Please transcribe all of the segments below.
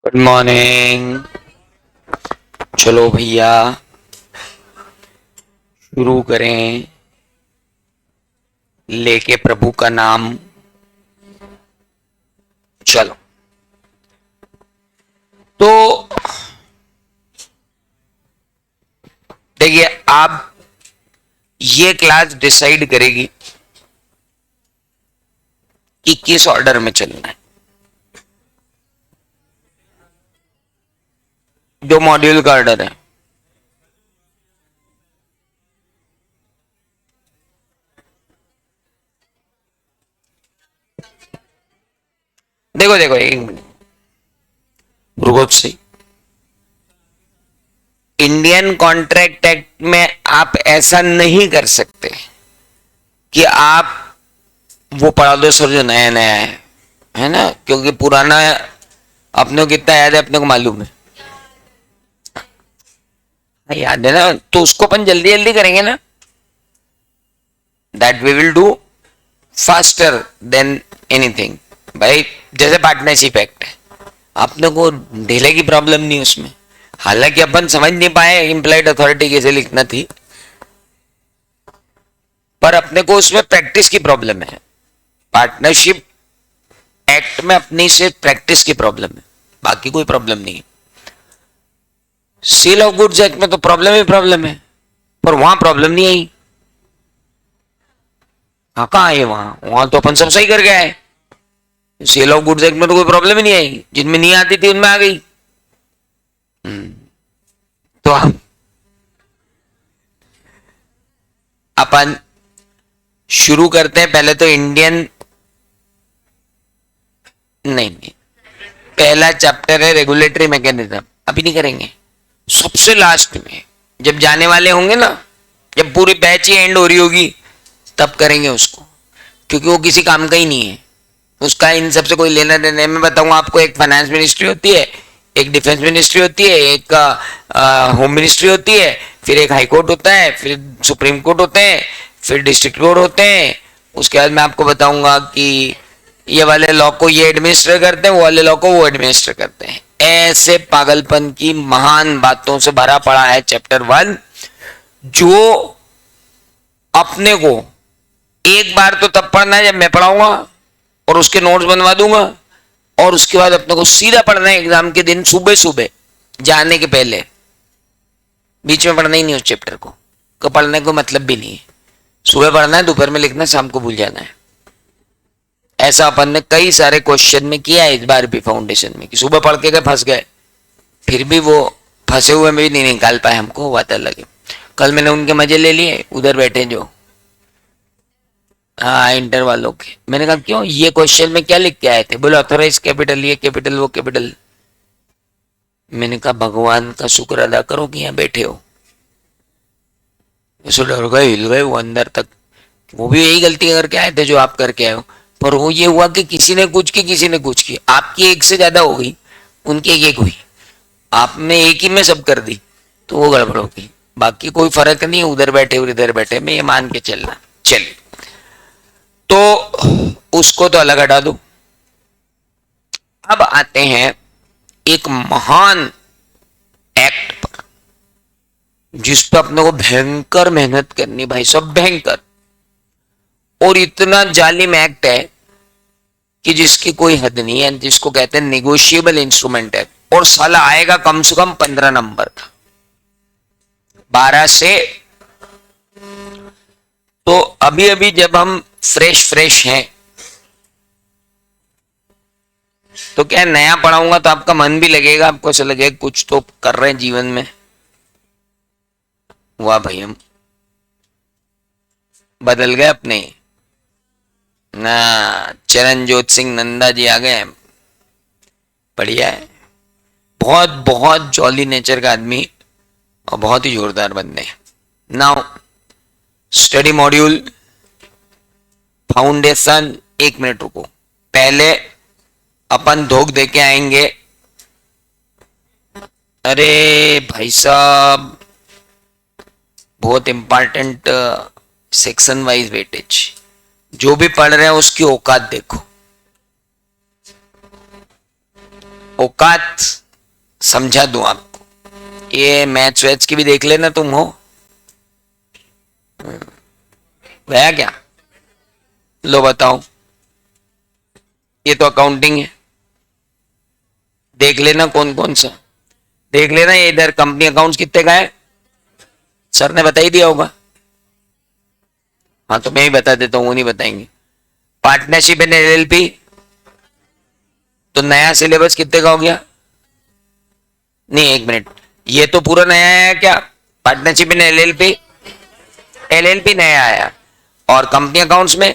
Good morning. चलो भैया शुरू करें लेके प्रभु का नाम। चलो तो देखिए, आप ये क्लास डिसाइड करेगी कि किस ऑर्डर में चलना है। जो मॉड्यूल का ऑर्डर है, देखो देखो एक मिनट रुको तो सही। इंडियन कॉन्ट्रैक्ट एक्ट में आप ऐसा नहीं कर सकते कि आप वो पढ़ा दो सर जो नया नया है ना, क्योंकि पुराना अपने को कितना याद है अपने को मालूम है। याद है ना, तो उसको अपन जल्दी जल्दी करेंगे ना। That we will do faster than anything. भाई जैसे पार्टनरशिप एक्ट है, अपने को ढीले की प्रॉब्लम नहीं उसमें। हालांकि अपन समझ नहीं पाए इंप्लाइड अथॉरिटी कैसे लिखना थी, पर अपने को उसमें प्रैक्टिस की प्रॉब्लम है। पार्टनरशिप एक्ट में अपनी से प्रैक्टिस की प्रॉब्लम है, बाकी कोई प्रॉब्लम नहीं है। सेल ऑफ गुड्स एक्ट में तो प्रॉब्लम ही प्रॉब्लम है, पर वहां प्रॉब्लम नहीं आई। हाँ कहाँ है वहां? वहां तो अपन सब सही कर गया है। सेल ऑफ गुड्स एक्ट में तो कोई प्रॉब्लम ही नहीं आई, जिनमें नहीं आती थी उनमें आ गई। तो अपन शुरू करते हैं। पहले तो इंडियन नहीं, पहला चैप्टर है रेगुलेटरी मैकेनिज्म। अभी नहीं करेंगे, सबसे लास्ट में जब जाने वाले होंगे ना, जब पूरी बैच ही एंड हो रही होगी तब करेंगे उसको, क्योंकि वो किसी काम का ही नहीं है। उसका इन सबसे कोई लेना देना है। मैं बताऊंगा आपको, एक फाइनेंस मिनिस्ट्री होती है, एक डिफेंस मिनिस्ट्री होती है, एक होम मिनिस्ट्री होती है, फिर एक हाई कोर्ट होता है, फिर सुप्रीम कोर्ट होते हैं, फिर डिस्ट्रिक्ट कोर्ट होते हैं। उसके बाद मैं आपको बताऊंगा कि ये वाले लॉ को ये एडमिनिस्टर करते हैं, वो वाले लॉ को वो एडमिनिस्टर करते हैं। ऐसे पागलपन की महान बातों से भरा पड़ा है चैप्टर 1, जो अपने को एक बार तो तब पढ़ना है जब मैं पढ़ाऊंगा और उसके नोट्स बनवा दूंगा, और उसके बाद अपने को सीधा पढ़ना है एग्जाम के दिन सुबह सुबह जाने के पहले। बीच में पढ़ना ही नहीं उस चैप्टर को पढ़ने को मतलब भी नहीं है। सुबह पढ़ना है, दोपहर में लिखना है, शाम को भूल जाना है। ऐसा अपन ने कई सारे क्वेश्चन में किया है इस बार भी फाउंडेशन में, कि सुबह पढ़ के गए फंस गए, फिर भी वो फंसे हुए में भी नहीं निकाल पाए। हमको बात अलग है। कल मैंने उनके मजे ले लिए, उधर बैठे जो हाँ इंटर वालों के। मैंने कहा क्यों, ये क्वेश्चन में क्या लिख के आए थे? बोले ऑथोराइज कैपिटल, ये कैपिटल वो कैपिटल। मैंने कहा भगवान का शुक्र अदा करो कि यहाँ बैठे हो। ऐसे डर गए, हिल गए वो अंदर तक। वो भी यही गलती करके आए थे जो आप करके आए हो, पर वो ये हुआ कि किसी ने कुछ की, किसी ने कुछ की। आपकी एक से ज्यादा हो गई, उनकी एक हुई, आपने एक ही में सब कर दी, तो वो गड़बड़ हो गई। बाकी कोई फर्क नहीं, उधर बैठे और इधर बैठे में, ये मान के चलना। चलिए, तो उसको तो अलग हटा दो। अब आते हैं एक महान एक्ट पर, जिस पर अपने को भयंकर मेहनत करनी भाई, सब भयंकर। और इतना जालिम एक्ट है कि जिसकी कोई हद नहीं है, जिसको कहते हैं निगोशिएबल इंस्ट्रूमेंट एक्ट। और साला आएगा कम से कम 15 नंबर का, 12 से। तो अभी अभी जब हम फ्रेश हैं, तो क्या नया पढ़ाऊंगा तो आपका मन भी लगेगा, आपको ऐसा लगेगा कुछ तो कर रहे हैं जीवन में। वाह भाई, हम बदल गए अपने ना। चरणजोत सिंह नंदा जी आ गए, बढ़िया है। बहुत बहुत जॉली नेचर का आदमी और बहुत ही जोरदार बंदे। Now study module foundation. 1 minute रुको, पहले अपन धोख दे के आएंगे। अरे भाई साहब, बहुत इंपॉर्टेंट सेक्शन वाइज वेटेज। जो भी पढ़ रहे हैं उसकी औकात देखो। औकात समझा दूं आपको, ये मैथ्स वैथ्स की भी देख लेना तुम हो गया क्या? लो बताओ, ये तो अकाउंटिंग है, देख लेना कौन कौन सा, देख लेना। ये इधर कंपनी अकाउंट्स कितने का है, सर ने बता ही दिया होगा। हाँ तो मैं ही बता देता हूँ, वो नहीं बताएंगे। पार्टनरशिप एंड एलएलपी, तो नया सिलेबस कितने का हो गया? नहीं एक मिनट, ये तो पूरा नया आया क्या? पार्टनरशिप एंड एलएलपी, एलएलपी नया आया, और कंपनी अकाउंट्स में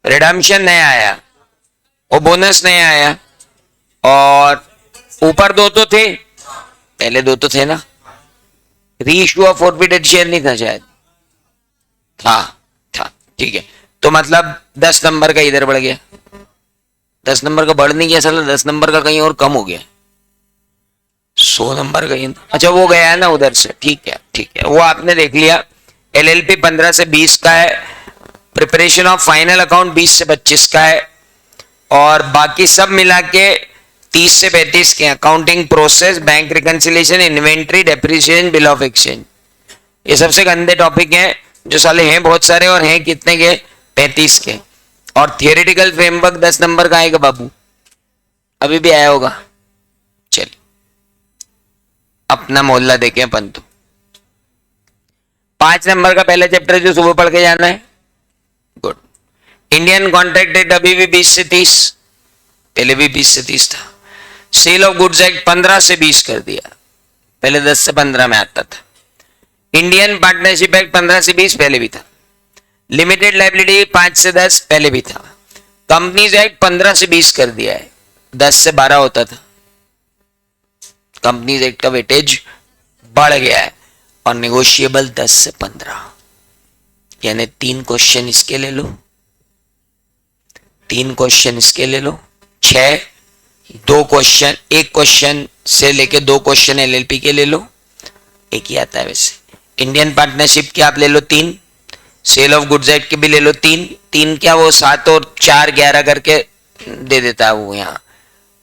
रिडम्पशन नया आया, और बोनस नया आया, और ऊपर दो तो थे, पहले दो तो थे ना। रीइश्यू ऑफ फॉरफिटेड शेयर नहीं था शायद? था, ठीक है। तो मतलब 10 नंबर का इधर बढ़ गया, 10 नंबर का बढ़ नहीं गया साला, 10 नंबर का कहीं और कम हो गया, 100 नंबर का। अच्छा वो गया है ना उधर से, ठीक है ठीक है, वो आपने देख लिया। एलएलपी 15 से 20 का है, प्रिपरेशन ऑफ फाइनल अकाउंट 20 से 25 का है, और बाकी सब मिला के 30 से 35 के। Accounting process, bank reconciliation, inventory, depreciation, bill of exchange, ये सबसे गंदे टॉपिक हैं जो साले हैं बहुत सारे, और हैं कितने के? 35 के। और थियोरेटिकल फ्रेमवर्क 10 नंबर का आएगा बाबू, अभी भी आया होगा। चलिए अपना मोहल्ला देखें अपन तो। 5 नंबर का पहला चैप्टर जो सुबह पढ़ के जाना है, गुड। इंडियन कॉन्ट्रैक्ट रेट अभी भी 20 से 30, पहले भी 20 से 30 था। सेल ऑफ गुड्स एक्ट 15 से 20 कर दिया, पहले 10 से 15 में आता था। इंडियन पार्टनरशिप एक्ट 15 से 20 पहले भी था। लिमिटेड लाइबिलिटी 5 से 10 पहले भी था। कंपनीज एक्ट 15 से 20 कर दिया है, 10 से 12 होता था। कंपनीज एक्ट का वेटेज बढ़ गया है, और नेगोशिएबल 10 से 15, यानी 3 क्वेश्चन इसके ले लो, 3 क्वेश्चन इसके ले लो, 6, 2 क्वेश्चन, 1 क्वेश्चन से लेके 2 क्वेश्चन एलएलपी के ले लो, एक ही आता है वैसे। इंडियन पार्टनरशिप के आप ले लो 3, सेल ऑफ गुड्स एक्ट के भी ले लो 3, 3 क्या वो 7 और 4 11 करके दे देता है वो यहाँ,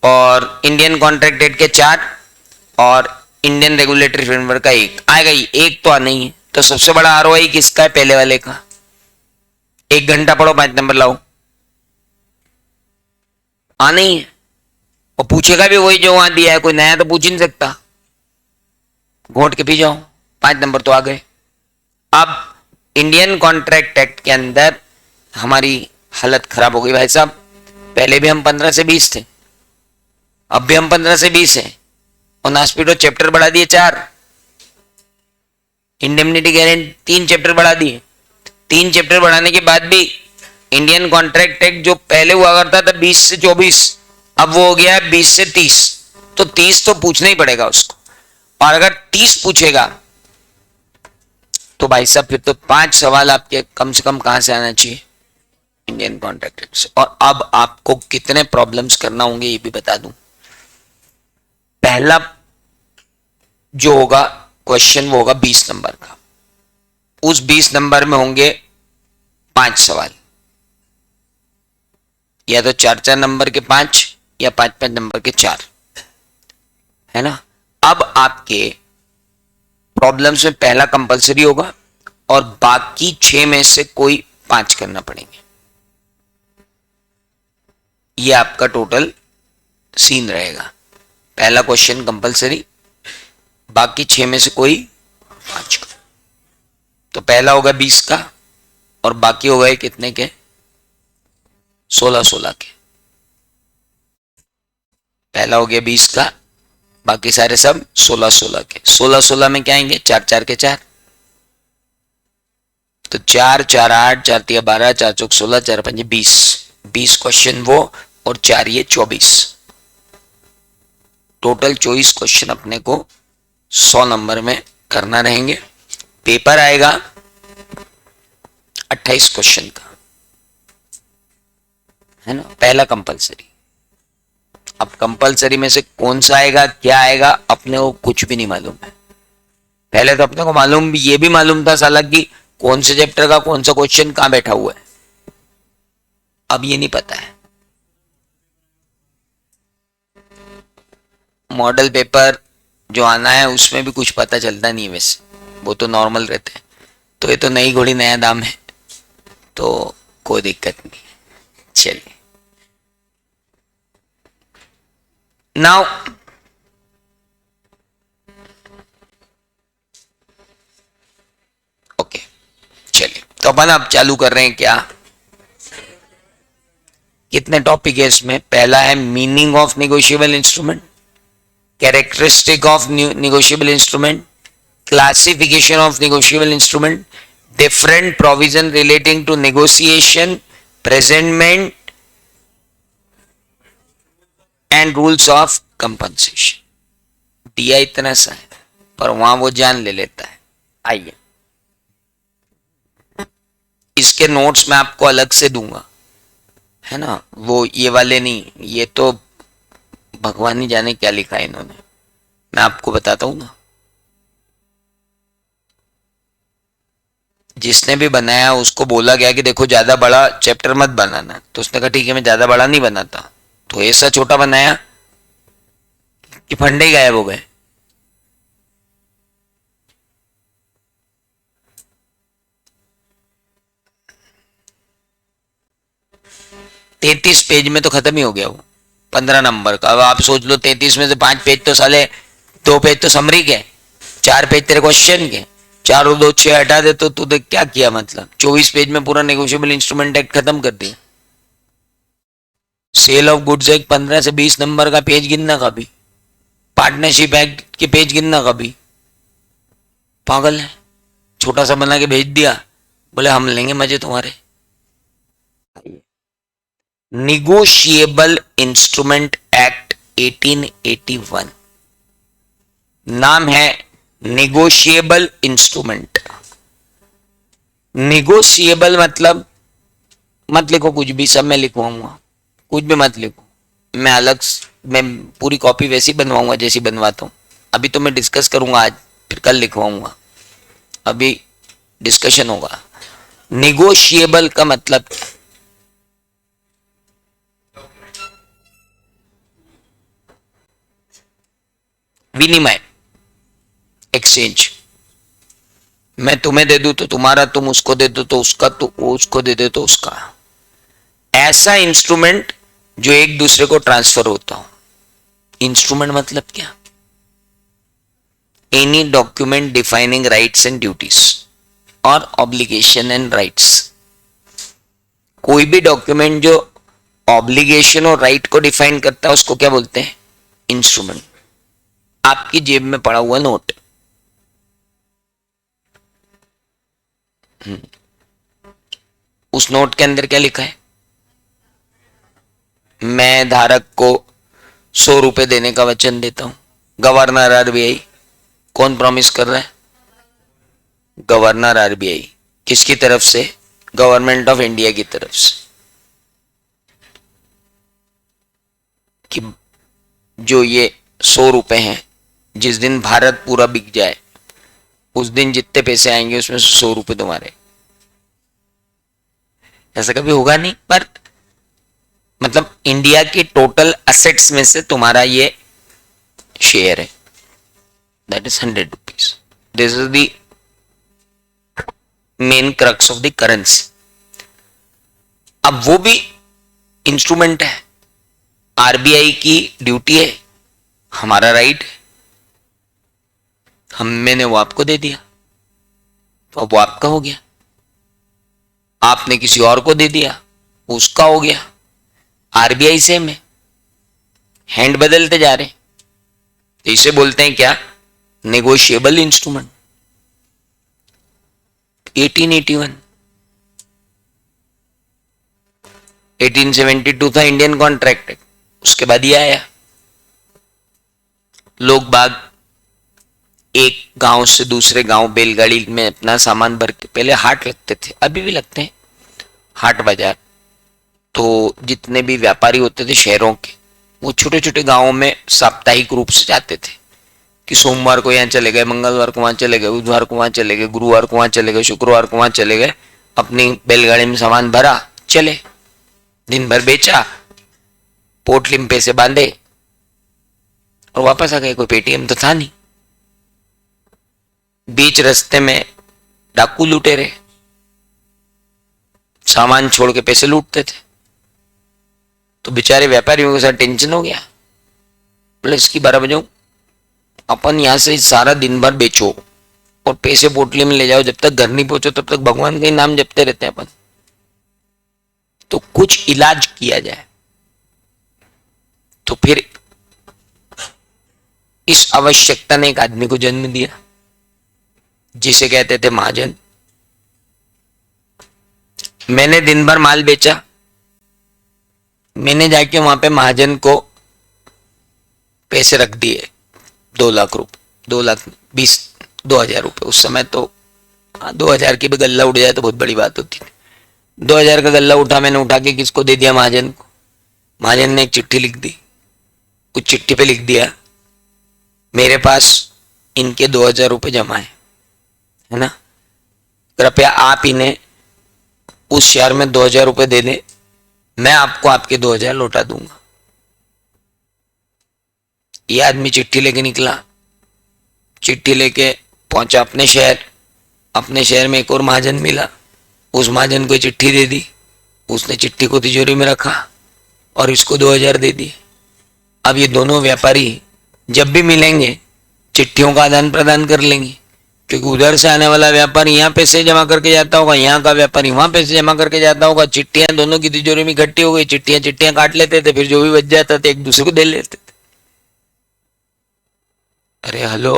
और इंडियन कॉन्ट्रैक्ट रेट के 4, और इंडियन रेगुलेटरी फ्रेमवर्क का 1 आएगा ही, 1 तो आना ही है। तो सबसे बड़ा आरओआई किसका है? पहले वाले का। 1 घंटा पढ़ो, 5 नंबर लाओ, आना ही है। और पूछेगा भी वही जो वहां दिया है, कोई नया तो पूछ ही नहीं सकता, घोट के पी जाओ, 5 नंबर तो आ गए। अब इंडियन कॉन्ट्रैक्ट एक्ट के अंदर हमारी हालत खराब हो गई भाई साहब, पहले भी हम 15 से 20 थे, अब भी हम 15 से 20 हैं, और नास्पिडो चैप्टर बढ़ा दिए 4, इंडेमनिटी गारंटी 3 चैप्टर बढ़ा दिए। 3 चैप्टर बढ़ाने के बाद भी इंडियन कॉन्ट्रैक्ट एक्ट जो पहले हुआ करता था 20 से 24, अब वो हो गया 20 से 30, तो 30 तो पूछना ही पड़ेगा उसको। और अगर 30 पूछेगा तो भाई साहब फिर तो 5 सवाल आपके कम से कम कहां से आना चाहिए? इंडियन कॉन्ट्रैक्ट एक्ट से। और अब आपको कितने प्रॉब्लम्स करना होंगे ये भी बता दूं। पहला जो होगा क्वेश्चन वो होगा 20 नंबर का, उस 20 नंबर में होंगे 5 सवाल, या तो 4-4 नंबर के 5 या 5-5 नंबर के 4, है ना। अब आपके प्रॉब्लम्स में पहला कंपलसरी होगा, और बाकी 6 में से कोई 5 करना पड़ेंगे। ये आपका टोटल सीन रहेगा। पहला क्वेश्चन कंपलसरी, बाकी 6 में से कोई 5 का। तो पहला होगा 20 का, और बाकी हो गए कितने के? 16-16 के। पहला हो गया 20 का, बाकी सारे सब 16-16 के। 16-16 में क्या आएंगे? 4-4 के 4, तो 4-4 8, 4-3 12, 4-4 16, 4-5 20, 20 क्वेश्चन वो, और 4 ये 24, टोटल 24 क्वेश्चन अपने को 100 नंबर में करना रहेंगे। पेपर आएगा 28 क्वेश्चन का, है ना, पहला कंपलसरी। अब कंपलसरी में से कौन सा आएगा, क्या आएगा, अपने को कुछ भी नहीं मालूम है। पहले तो अपने को मालूम, ये भी मालूम था साला कि कौन से चैप्टर का कौन सा क्वेश्चन कहां बैठा हुआ है, अब ये नहीं पता है। मॉडल पेपर जो आना है उसमें भी कुछ पता चलता नहीं है, वैसे वो तो नॉर्मल रहते हैं। तो ये तो नई घोड़ी नया दाम है, तो कोई दिक्कत नहीं है। चलिए नाउ ओके, चलिए तो अपन अब चालू कर रहे हैं क्या, कितने टॉपिक है इसमें। पहला है meaning of negotiable instrument, characteristic of negotiable instrument, classification of negotiable instrument, different provision relating to negotiation, presentment and rules of compensation. दिया इतना सा है पर वहां वो जान ले लेता है। आइए, इसके नोट्स मैं आपको अलग से दूंगा, है ना, वो ये वाले नहीं, ये तो भगवान ही जाने क्या लिखा है इन्होंने, मैं आपको बताता हूं ना। जिसने भी बनाया उसको बोला गया कि देखो ज्यादा बड़ा चैप्टर मत बनाना, तो उसने कहा ठीक है मैं ज्यादा बड़ा नहीं बनाता, तो ऐसा छोटा बनाया कि फंडे ही गायब हो गए। तैतीस पेज में तो खत्म ही हो गया वो, 15 नंबर का। अब आप सोच लो 33 में से 5 पेज तो साले, 2 पेज तो समरी के, 4 पेज तेरे क्वेश्चन के, 4 और 2 6 हटा दे तो तूने क्या किया, मतलब 24 पेज में पूरा नेगोशिएबल इंस्ट्रूमेंट एक्ट खत्म कर दिया। सेल ऑफ गुड्स एक्ट 15 से 20 नंबर का पेज गिनना का भी, पार्टनरशिप एक्ट के पेज गिनना का भी, पागल है। छोटा सा बना के भेज दिया, बोले हम लेंगे मजे तुम्हारे। निगोशिएबल इंस्ट्रूमेंट एक्ट 1881, नाम है निगोशिएबल इंस्ट्रूमेंट। निगोशिएबल मतलब, मत लिखो कुछ भी, सब मैं लिखवाऊंगा, कुछ भी मत लिखो, मैं अलग, मैं पूरी कॉपी वैसी बनवाऊंगा जैसी बनवाता हूं। अभी तो मैं डिस्कस करूंगा आज, फिर कल लिखवाऊंगा, अभी डिस्कशन होगा। निगोशिएबल का मतलब विनिमय, एक्सचेंज। मैं तुम्हें दे दूं तो तुम्हारा, तुम उसको दे दो तो उसका, तो उसको दे दे तो उसका। ऐसा इंस्ट्रूमेंट जो एक दूसरे को ट्रांसफर होता हो। इंस्ट्रूमेंट मतलब क्या, any document defining rights and duties और ऑब्लिगेशन एंड राइट्स। कोई भी डॉक्यूमेंट जो ऑब्लिगेशन और राइट को डिफाइन करता है उसको क्या बोलते हैं, इंस्ट्रूमेंट। आपकी जेब में पड़ा हुआ नोट, उस नोट के अंदर क्या लिखा है, मैं धारक को 100 रुपए देने का वचन देता हूं। गवर्नर आरबीआई, कौन प्रॉमिस कर रहा है, गवर्नर आरबीआई। किसकी तरफ से, गवर्नमेंट ऑफ इंडिया की तरफ से, कि जो ये 100 रुपए हैं, जिस दिन भारत पूरा बिक जाए उस दिन जितने पैसे आएंगे उसमें से 100 रुपए तुम्हारे। ऐसा कभी होगा नहीं, पर मतलब इंडिया की टोटल असेट्स में से तुम्हारा ये शेयर है, that is 100 rupees. This is the main crux of the currency. अब वो भी इंस्ट्रूमेंट है, आरबीआई की ड्यूटी है, हमारा राइट है, मैंने वो आपको दे दिया तो अब वो आपका हो गया, आपने किसी और को दे दिया उसका हो गया। आरबीआई सेम है, हैंड बदलते जा रहे, तो इसे बोलते हैं क्या, नेगोशिएबल इंस्ट्रूमेंट। 1881, 1872 था इंडियन कॉन्ट्रैक्ट एक्ट, उसके बाद ये आया। लोग बाग एक गांव से दूसरे गांव बैलगाड़ी में अपना सामान भर के, पहले हाट लगते थे, अभी भी लगते हैं हाट बाजार, तो जितने भी व्यापारी होते थे शहरों के, वो छोटे छोटे गांवों में साप्ताहिक रूप से जाते थे, कि सोमवार को यहाँ चले गए, मंगलवार को वहां चले गए, बुधवार को वहां चले गए, गुरुवार को वहां चले गए, शुक्रवार को वहां चले गए, अपनी बैलगाड़ी में सामान भरा, चले, दिन भर बेचा, पोटली में पैसे बांधे, और वापस आ गए। कोई पेटीएम तो था नहीं। बीच रास्ते में डाकू लुटेरे सामान छोड़ के पैसे लूटते थे। तो बेचारे व्यापारियों के साथ टेंशन हो गया। बोले इसकी 12 बजाऊं, अपन यहां से सारा दिन भर बेचो और पैसे पोटली में ले जाओ, जब तक घर नहीं पहुंचो तब तक भगवान का ही नाम जपते रहते हैं अपन। तो कुछ इलाज किया जाए। तो फिर इस आवश्यकता ने एक आदमी को जन्म दिया जिसे कहते थे महाजन। मैंने दिन भर माल बेचा। मैंने जाके वहां पे महाजन को पैसे रख दिए 2 लाख रुपए, 2,20,000 रुपए। उस समय तो 2,000 की भी गल्ला उड़ जाए तो बहुत बड़ी बात होती थी। 2,000 का गल्ला उठा, मैंने उठा के किसको दे दिया? महाजन को। महाजन ने एक चिट्ठी लिख दी। उस चिट्ठी पे लिख दिया मेरे पास इनके 2,000 रुपए जमा है ना, कृपया आप इन्हें उस शहर में 2,000 रुपए दे दें, मैं आपको आपके 2,000 लौटा दूंगा। यह आदमी चिट्ठी लेके निकला। चिट्ठी लेके पहुंचा अपने शहर। अपने शहर में एक और महाजन मिला। उस महाजन को चिट्ठी दे दी। उसने चिट्ठी को तिजोरी में रखा और इसको 2,000 दे दिए। अब ये दोनों व्यापारी जब भी मिलेंगे चिट्ठियों का आदान प्रदान कर लेंगे, क्योंकि उधर से आने वाला व्यापारी यहाँ पैसे जमा करके जाता होगा, यहाँ का व्यापारी वहां पैसे जमा करके जाता होगा। चिट्ठियां दोनों की तिजोरी में इकट्ठी हो गई। चिट्ठियां काट लेते थे, फिर जो भी बच जाता था एक दूसरे को दे लेते थे। अरे हेलो,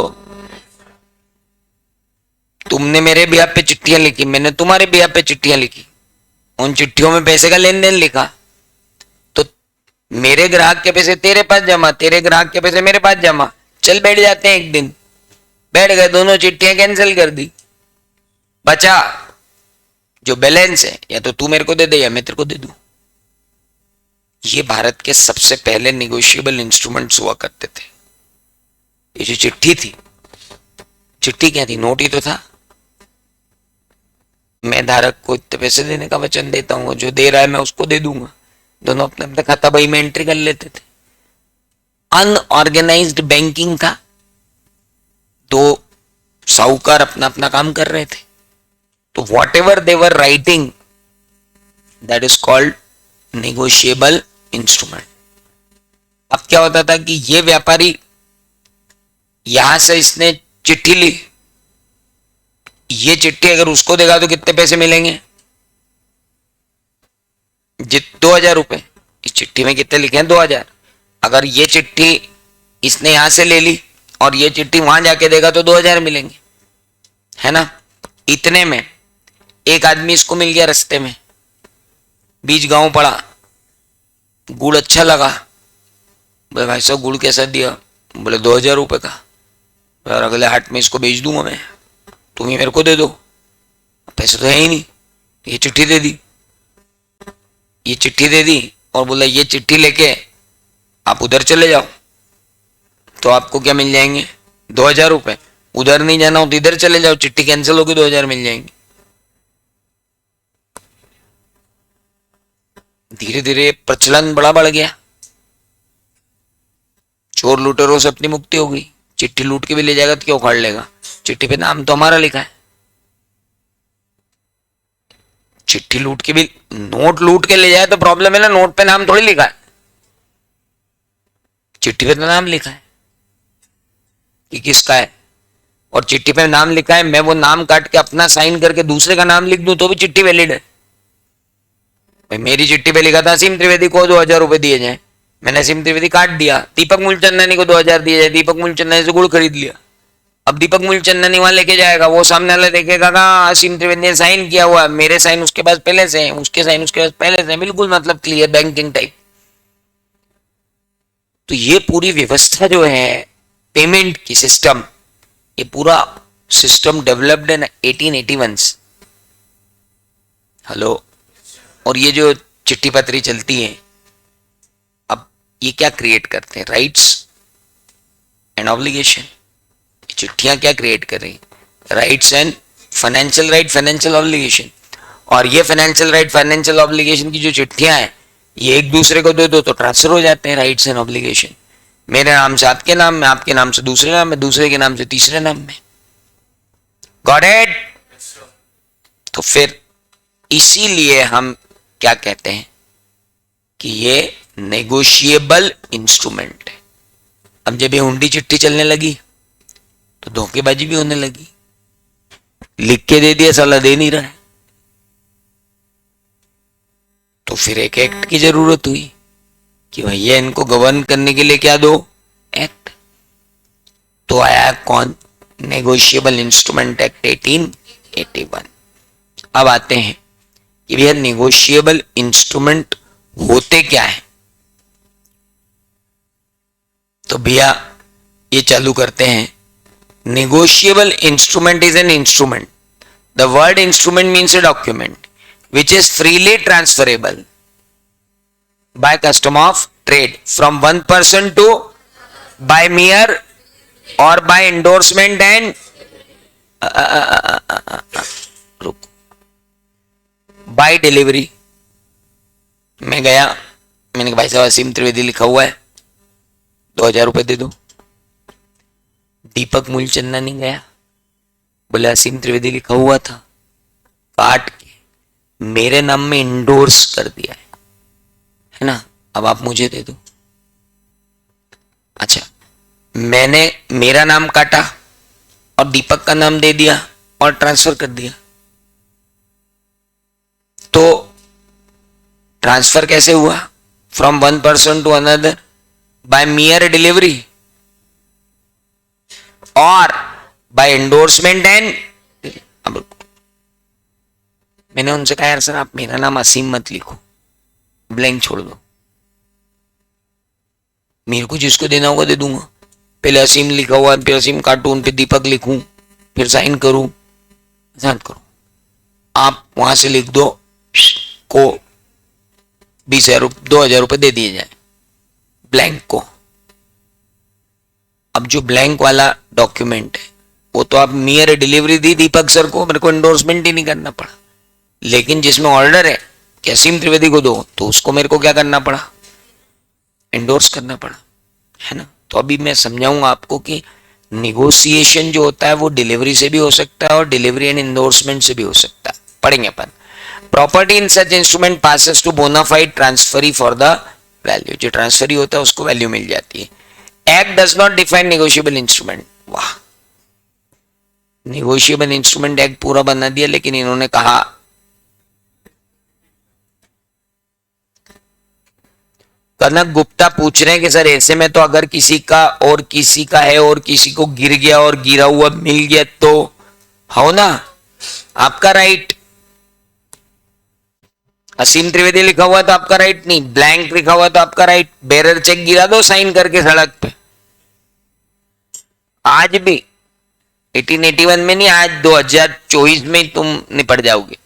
तुमने मेरे बिहाफ पे चिट्ठियां लिखी, मैंने तुम्हारे बिहाफ पे चिट्ठियां लिखी, उन चिट्ठियों में पैसे का लेन देन लिखा, तो मेरे ग्राहक के पैसे तेरे पास जमा, तेरे ग्राहक के पैसे मेरे पास जमा। चल बैठ जाते हैं एक दिन। बैठ गए, दोनों चिट्ठियां कैंसिल कर दी। बचा जो बैलेंस है, या तो तू मेरे को दे दे या मैं तेरे को दे दूं। ये भारत के सबसे पहले निगोशिएबल इंस्ट्रूमेंट्स हुआ करते थे। ये जो चिट्ठी थी, चिट्ठी क्या थी? नोट ही तो था। मैं धारक को इतने पैसे देने का वचन देता हूँ, जो दे रहा है मैं उसको दे दूंगा। दोनों अपने अपने खाता बही में एंट्री कर लेते थे। अनऑर्गेनाइज्ड बैंकिंग था। तो साहूकार अपना अपना काम कर रहे थे। तो what ever they were writing, that is called negotiable instrument. अब क्या होता था कि ये व्यापारी यहां से इसने चिट्ठी ली, ये चिट्ठी अगर उसको देगा तो कितने पैसे मिलेंगे? 2,000 रुपए। इस चिट्ठी में कितने लिखे हैं? 2,000। अगर ये चिट्ठी इसने यहां से ले ली और ये चिट्ठी वहां जाके देगा तो 2,000 मिलेंगे, है ना। इतने में एक आदमी इसको मिल गया रास्ते में, बीच गांव पड़ा। गुड़ अच्छा लगा। बोले भाई साहब गुड़ कैसा दिया? बोले 2,000 रुपए का। और अगले हाट में इसको बेच दूंगा मैं, तुम ही मेरे को दे दो। पैसे तो है ही नहीं। ये चिट्ठी दे दी। ये चिट्ठी दे दी और बोला ये चिट्ठी लेके आप उधर चले जाओ तो आपको क्या मिल जाएंगे? 2,000 रुपए। उधर नहीं जाना हो तो इधर चले जाओ, चिट्ठी कैंसिल होगी, 2,000 मिल जाएंगे। धीरे धीरे प्रचलन बड़ा बढ़ गया। चोर लुटेरों से अपनी मुक्ति हो गई। चिट्ठी लूट के भी ले जाएगा तो क्यों उखाड़ लेगा? चिट्ठी पे नाम तो हमारा लिखा है। चिट्ठी लूट के भी, नोट लूट के ले जाए तो प्रॉब्लम है ना, नोट पे नाम थोड़ी लिखा है, चिट्ठी पे तो नाम लिखा है कि किसका है। और चिट्ठी पे नाम लिखा है, मैं वो नाम काट के अपना साइन करके दूसरे का नाम लिख दूं तो भी चिट्ठी वैलिड है। भाई मेरी चिट्ठी पे लिखा था असीम त्रिवेदी को 2,000 रुपए दिए जाए, मैंने असीम त्रिवेदी काट दिया। दीपक मूलचंदानी को 2,000 दिए जाए, दीपक मूलचंदानी से गुड़ खरीद लिया। अब दीपक मूलचंदानी वहां लेके जाएगा, वो सामने वाला देखेगा कहाँ असीम त्रिवेदी ने साइन किया हुआ, मेरे साइन उसके पास पहले से है, उसके साइन उसके पास पहले से है। बिल्कुल मतलब क्लियर बैंकिंग टाइप। तो ये पूरी व्यवस्था जो है पेमेंट की सिस्टम, ये पूरा सिस्टम डेवलप्ड इन 1881। हेलो। और ये जो चिट्ठी पत्री चलती है, अब ये क्या क्रिएट करते हैं? Rights and obligation. चिट्ठियां क्या क्रिएट कर रही? Rights and financial right, financial obligation. और ये फाइनेंशियल राइट, फाइनेंशियल ऑब्लिगेशन की जो चिट्ठियां हैं, ये एक दूसरे को दे दो तो ट्रांसफर हो जाते हैं राइट्स एंड ऑब्लिगेशन। मेरे नाम से आपके नाम में, आपके नाम से दूसरे नाम में, दूसरे के नाम से तीसरे नाम में। Got it? तो फिर इसीलिए हम क्या कहते हैं कि ये नेगोशिएबल इंस्ट्रूमेंट है। अब जब ये हुंडी चिट्ठी चलने लगी तो धोखेबाजी भी होने लगी। लिख के दे दिया, साला दे नहीं रहा है, तो फिर एक एक्ट की जरूरत हुई कि भैया इनको गवर्न करने के लिए क्या दो, एक्ट। तो आया कौन? Negotiable instrument act 1881। अब आते हैं कि भैया नेगोशिएबल इंस्ट्रूमेंट होते क्या है। तो भैया ये चालू करते हैं। Negotiable instrument is an instrument. The word instrument means a document which is freely transferable by custom of trade from one person to by mere or by endorsement and by delivery। मैं गया, मैंने कहा भाई साहब असीम त्रिवेदी लिखा हुआ है, 2000 रुपए दे दो। दीपक मूलचंदा नहीं गया, बोले असीम त्रिवेदी लिखा हुआ था, काट के मेरे नाम में इंडोर्स कर दिया है ना, अब आप मुझे दे दो। अच्छा, मैंने मेरा नाम काटा और दीपक का नाम दे दिया और ट्रांसफर कर दिया। तो ट्रांसफर कैसे हुआ? From one person to another by mere delivery और बाय एंडोर्समेंट एंड। अब मैंने उनसे कहा यार सर आप मेरा नाम असीम मत लिखो, ब्लैंक छोड़ दो, मेरे को जिसको देना होगा दे दूंगा। पहले असीम लिखा हुआ है, फिर असीम काटून, फिर दीपक लिखूं, फिर साइन करूं, ऐसा करो। आप वहां से लिख दो को 20,000 2,000 रुपए दे दिए जाए ब्लैंक को। अब जो ब्लैंक वाला डॉक्यूमेंट है वो तो आप मियर डिलीवरी दी दीपक सर को, मेरे को एंडोर्समेंट ही नहीं करना पड़ा। लेकिन जिसमें ऑर्डर है कि असीम त्रिवेदी को दो, तो उसको मेरे को क्या करना पड़ा? एंडोर्स करना पड़ा, है ना। तो अभी मैं समझाऊंगा आपको कि निगोशिएशन जो होता है वो डिलीवरी से भी हो सकता है और डिलीवरी एंड एंडोर्समेंट से भी हो सकता है। पढ़ेंगे अपन। Property in such instrument passes to bona fide transferee for the value. जो ट्रांसफरी होता है उसको वैल्यू मिल जाती है। Act does not define negotiable instrument. वाह, नेगोशिएबल इंस्ट्रूमेंट एक्ट पूरा बना दिया, लेकिन इन्होंने कहा कनक गुप्ता पूछ रहे हैं कि सर ऐसे में तो अगर किसी का और किसी का है और किसी को गिर गया और गिरा हुआ मिल गया तो हो ना आपका राइट। असीम त्रिवेदी लिखा हुआ तो आपका राइट नहीं, ब्लैंक लिखा हुआ तो आपका राइट। बेरर चेक गिरा दो साइन करके सड़क पे। आज भी 1881 में नहीं, आज 2024 में तुम निपट जाओगे।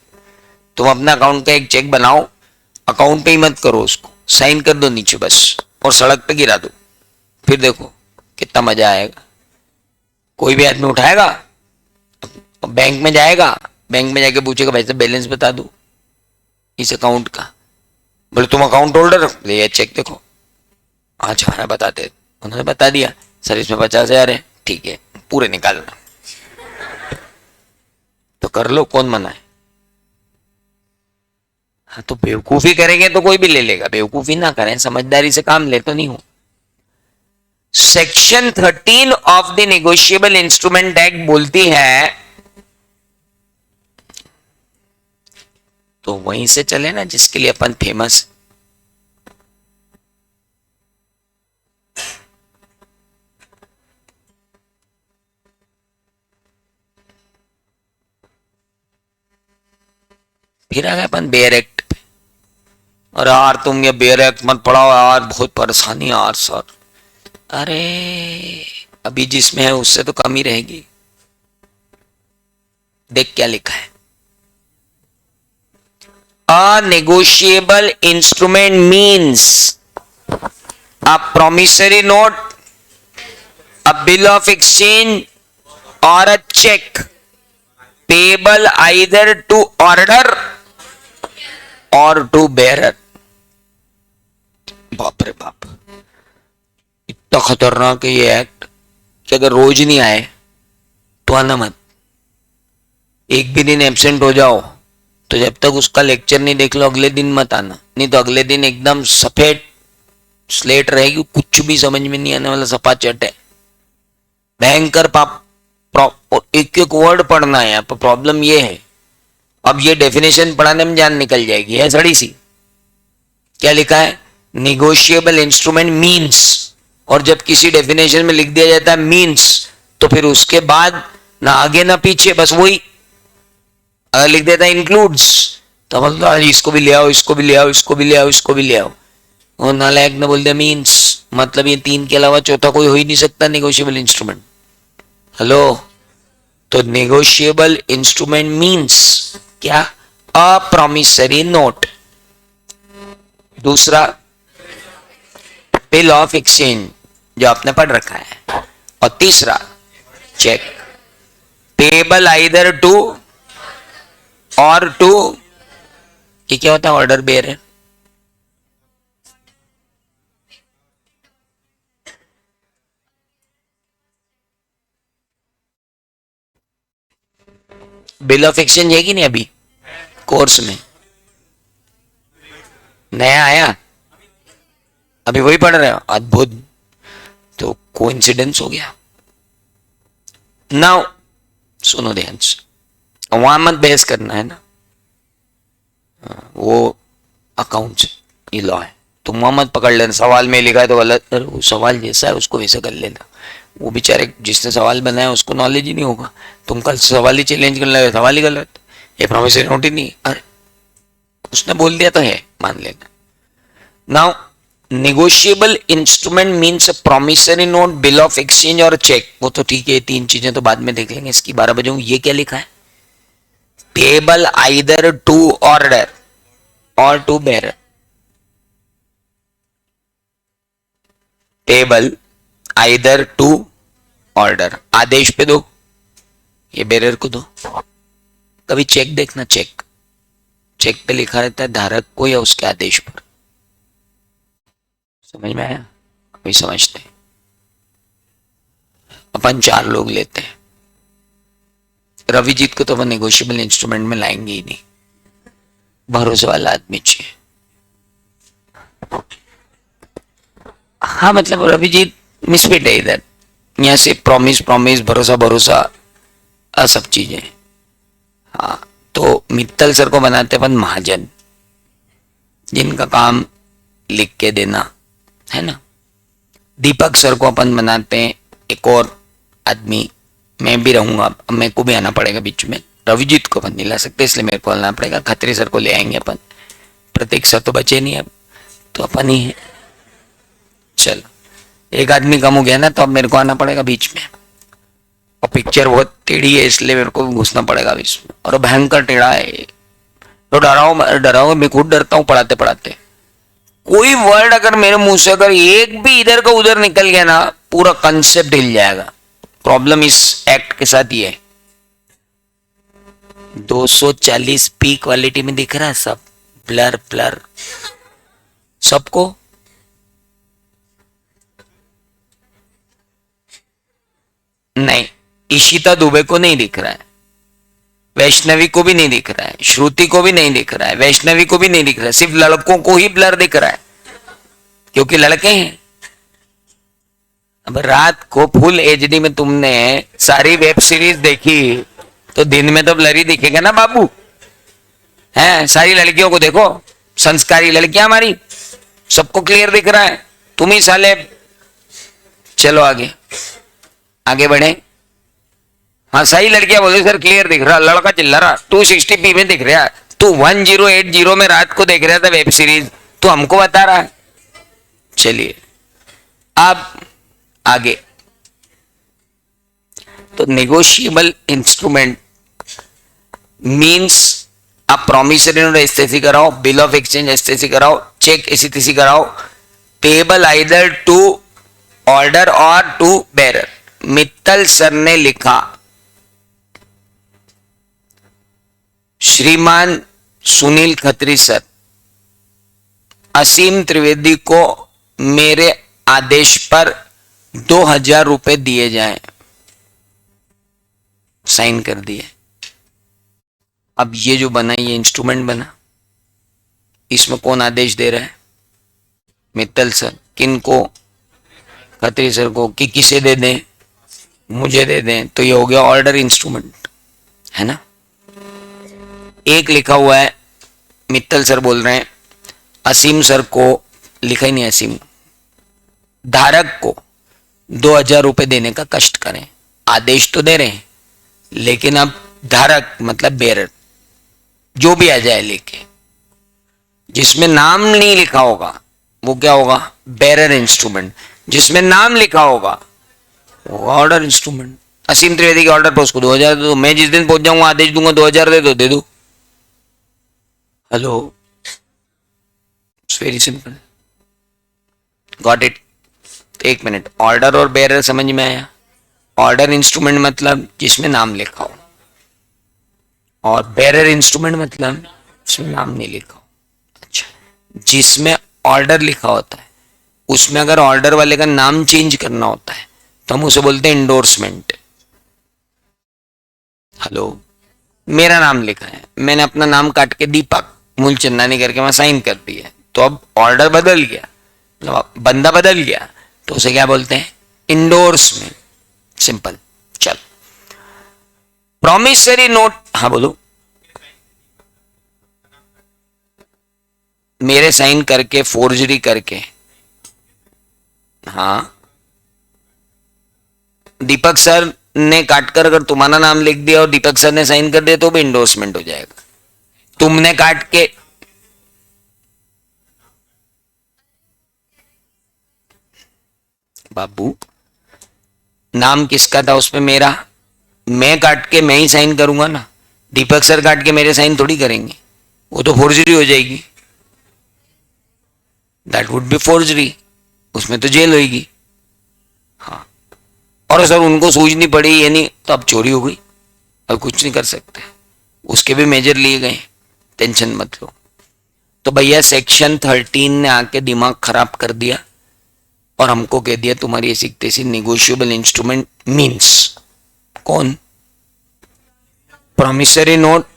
तुम अपना अकाउंट का एक चेक बनाओ, अकाउंट पे ही मत करो उसको, साइन कर दो नीचे बस और सड़क पे गिरा दो, फिर देखो कितना मजा आएगा। कोई भी आदमी उठाएगा, बैंक में जाएगा, बैंक में जाके पूछेगा भाई साहब बैलेंस बता दो इस अकाउंट का। बोले तुम अकाउंट होल्डर हो, ये चेक देखो। अच्छा है बताते, उन्होंने बता दिया सर इसमें 50,000 है, ठीक है पूरे निकालना। तो कर लो, कौन मना है। हाँ, तो बेवकूफी करेंगे तो कोई भी ले लेगा, बेवकूफी ना करें, समझदारी से काम ले तो नहीं हो। Section 13 of the negotiable instrument act बोलती है, तो वहीं से चले ना जिसके लिए अपन फेमस। फिर आ गए अपन बेयर एक्ट पे। और यार तुम ये बेयर एक्ट मत पढ़ाओ यार, बहुत परेशानी यार सर। अरे अभी जिसमें है उससे तो कम ही रहेगी। देख क्या लिखा है। A negotiable instrument means a promissory note, a bill of exchange or a check payable either to order or to bearer। बाप रे बाप, इतना इतना खतरनाक है ये एक्ट कि अगर रोज नहीं आए तो आना मत। एक भी दिन एब्सेंट हो जाओ तो जब तक उसका लेक्चर नहीं देख लो अगले दिन मत आना, नहीं तो अगले दिन एकदम सफेद स्लेट रहेगी, कुछ भी समझ में नहीं आने वाला, सपाचट है, भयंकर पाप। एक एक वर्ड पढ़ना है। यहाँ पर प्रॉब्लम ये है, अब ये डेफिनेशन पढ़ाने में जान निकल जाएगी, है सड़ी सी। क्या लिखा है? निगोशिएबल इंस्ट्रूमेंट मीन्स, और जब किसी डेफिनेशन में लिख दिया जाता है मीन्स तो फिर उसके बाद ना आगे ना पीछे, बस वही। अगर लिख देता है इंक्लूड्स तो मतलब इसको भी ले आओ, इसको भी ले आओ, इसको भी ले आओ, इसको भी ले आओ। और नालायक ने बोल दिया मीन्स, मतलब ये तीन के अलावा चौथा कोई हो ही नहीं सकता निगोशिएबल इंस्ट्रूमेंट। हेलो, तो नेगोशिएबल इंस्ट्रूमेंट मींस क्या? अ प्रॉमिसरी नोट। दूसरा बिल ऑफ एक्सचेंज जो आपने पढ़ रखा है, और तीसरा चेक। पेबल आइदर टू और टू, ये क्या होता है? Order bearer. Bill of exchange है कि नहीं अभी कोर्स में? नया आया, अभी वही पढ़ रहे हो? अद्भुत, तो कोइंसिडेंस हो गया। नाउ सुनो ध्यान से, वहां मत बहस करना है ना, वो अकाउंट्स ये लॉ है, तुम वहां मत पकड़ लेना। सवाल में लिखा है तो गलत, वो सवाल जैसा है उसको वैसे कर लेना। वो बेचारे जिसने सवाल बनाया उसको नॉलेज ही नहीं होगा, तुम कल सवाल ही चैलेंज कर लगे, सवाल ही गलत, ये प्रॉमिसरी नोट ही नहीं। अरे उसने बोल दिया तो है, मान लेना। Now negotiable instrument means promissory note, bill of exchange और चेक। वो तो ठीक है, तीन चीजें तो बाद में देख लेंगे, इसकी 12 बजे। ये क्या लिखा है? पेबल आइदर टू ऑर्डर और to bearer. Payable either to order, आदेश पे दो, ये बेरर को दो। कभी चेक देखना, चेक, चेक पे लिखा रहता है धारक को या उसके आदेश पर। समझ में आया? कभी समझते हैं। अपन 4 लोग लेते हैं, रविजीत को तो अपन नेगोशिएबल इंस्ट्रूमेंट में लाएंगे ही नहीं, भरोसे वाला आदमी चाहिए। हाँ मतलब रविजीत मिसफिट है इधर, यहाँ से प्रॉमिस प्रॉमिस, भरोसा भरोसा, सब चीजें। हाँ, तो मित्तल सर को बनाते अपन महाजन, जिनका काम लिख के देना है ना। दीपक सर को अपन बनाते हैं एक और आदमी, मैं भी रहूंगा, मेरे को भी आना पड़ेगा बीच में। रविजीत को अपन नहीं ला सकते इसलिए मेरे को आना पड़ेगा। खत्री सर को ले आएंगे अपन, प्रतीक सर तो बचे नहीं अब, तो अपन ही है। चलो एक आदमी कम हो गया ना, तो अब मेरे को आना पड़ेगा बीच में। और पिक्चर बहुत टेढ़ी है इसलिए मेरे को घुसना पड़ेगा बीच में, और भयंकर टेढ़ा है तो डराओ, मैं खुद डरता हूँ पढ़ाते पढ़ाते। कोई वर्ड अगर मेरे मुंह से अगर एक भी इधर का उधर निकल गया ना, पूरा कंसेप्ट हिल जाएगा। प्रॉब्लम इस एक्ट के साथ ये है। 240p क्वालिटी में दिख रहा है सब, ब्लर ब्लर सबको। नहीं, इशिता दुबे को नहीं दिख रहा है, वैष्णवी को भी नहीं दिख रहा है, श्रुति को भी नहीं दिख रहा है, वैष्णवी को भी नहीं दिख रहा है, सिर्फ लड़कों को ही ब्लर दिख रहा है क्योंकि लड़के हैं। अब रात को फुल एचडी में तुमने सारी वेब सीरीज देखी तो दिन में तो ब्लर ही दिखेगा ना बाबू, हैं? सारी लड़कियों को देखो, संस्कारी लड़कियां हमारी, सबको क्लियर दिख रहा है, तुम ही साले। चलो आगे आगे बढ़े। हाँ सही लड़कियां बोले सर क्लियर दिख रहा, लड़का चिल्ला रहा 260p में दिख रहा, तू 1080 में रात को देख रहा था वेब सीरीज, तू हमको बता रहा है। चलिए अब आगे, तो नेगोशिएबल इंस्ट्रूमेंट मींस आप प्रॉमिसरी नोट एसटीसी कराओ, बिल ऑफ एक्सचेंज एसटीसी कराओ, चेक एसटीसी कराओ, पेबल आइदर टू ऑर्डर और टू बेरर। मित्तल सर ने लिखा, श्रीमान सुनील खत्री सर असीम त्रिवेदी को मेरे आदेश पर 2,000 रुपए दिए जाए, साइन कर दिए। अब ये जो बना, ये इंस्ट्रूमेंट बना, इसमें कौन आदेश दे रहा है? मित्तल सर। किन को? खत्री सर को, कि किसे दे दें? मुझे दे दें। तो ये हो गया ऑर्डर इंस्ट्रूमेंट, है ना। एक लिखा हुआ है, मित्तल सर बोल रहे हैं असीम सर को, लिखा ही नहीं असीम, धारक को 2,000 रुपए देने का कष्ट करें। आदेश तो दे रहे हैं, लेकिन अब धारक मतलब बेरर जो भी आ जाए लेके, जिसमें नाम नहीं लिखा होगा वो क्या होगा? Bearer instrument. जिसमें नाम लिखा होगा वो ऑर्डर इंस्ट्रूमेंट। असीम त्रिवेदी के ऑर्डर पर उसको 2,000 दे दो। मैं जिस दिन पहुंच जाऊंगा आदेश दूंगा 2,000 दे दो, दे दो। Hello, it's very simple, got it. एक मिनट, ऑर्डर और बेरर समझ में आया? ऑर्डर इंस्ट्रूमेंट मतलब जिसमें नाम लिखा हो, और बेरर इंस्ट्रूमेंट मतलब जिसमें नाम नहीं लिखा हो। अच्छा, जिसमें ऑर्डर लिखा होता है उसमें अगर ऑर्डर वाले का नाम चेंज करना होता है तो हम उसे बोलते हैं इंडोर्समेंट। हेलो, मेरा नाम लिखा है, मैंने अपना नाम काट के दीपक मूलचंदानी करके वहां साइन कर दिया, तो अब ऑर्डर बदल गया, मतलब बंदा बदल गया, तो उसे क्या बोलते हैं? इंडोर्समेंट। सिंपल। चल, प्रॉमिसरी नोट। हाँ बोलो। मेरे साइन करके, फोर्जरी करके। हाँ, दीपक सर ने काटकर अगर तुम्हारा नाम लिख दिया और दीपक सर ने साइन कर दिया तो भी इंडोर्समेंट हो जाएगा। तुमने काट के, बाबू नाम किसका था उसमें? मेरा। मैं काट के मैं ही साइन करूंगा ना, दीपक सर काट के मेरे साइन थोड़ी करेंगे, वो तो फोर्जरी हो जाएगी। दैट वुड बी फोर्जरी, उसमें तो जेल होगी। हाँ, और सर उनको सूझनी पड़ी ये नहीं, तो अब चोरी हो गई, अब कुछ नहीं कर सकते, उसके भी मेजर लिए गए, टेंशन मत लो। तो भैया सेक्शन 13 ने आके दिमाग खराब कर दिया और हमको कह दिया तुम्हारी ऐसी तैसी निगोशिएबल इंस्ट्रूमेंट मींस कौन? Promissory note,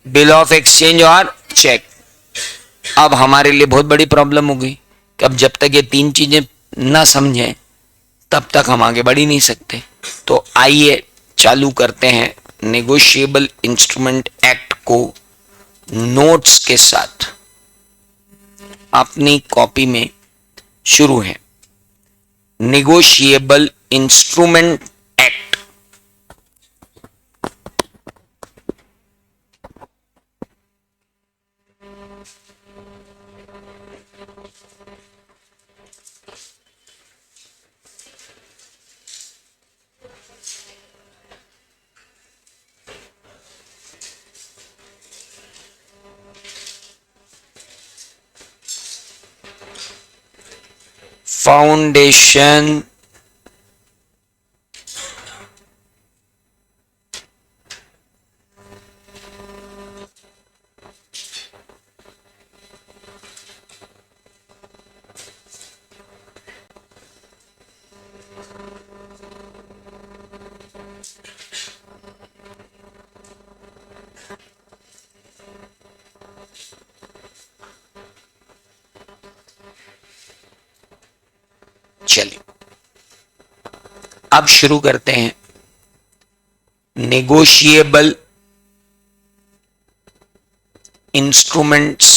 bill of exchange और चेक। अब हमारे लिए बहुत बड़ी प्रॉब्लम हो गई कि अब जब तक ये तीन चीजें ना समझें तब तक हम आगे बढ़ ही नहीं सकते। तो आइए चालू करते हैं नेगोशिएबल इंस्ट्रूमेंट एक्ट को नोट्स के साथ। अपनी कॉपी में शुरू है नेगोशिएबल इंस्ट्रूमेंट एक्ट। फाउंडेशन चलिए अब शुरू करते हैं नेगोशिएबल इंस्ट्रूमेंट्स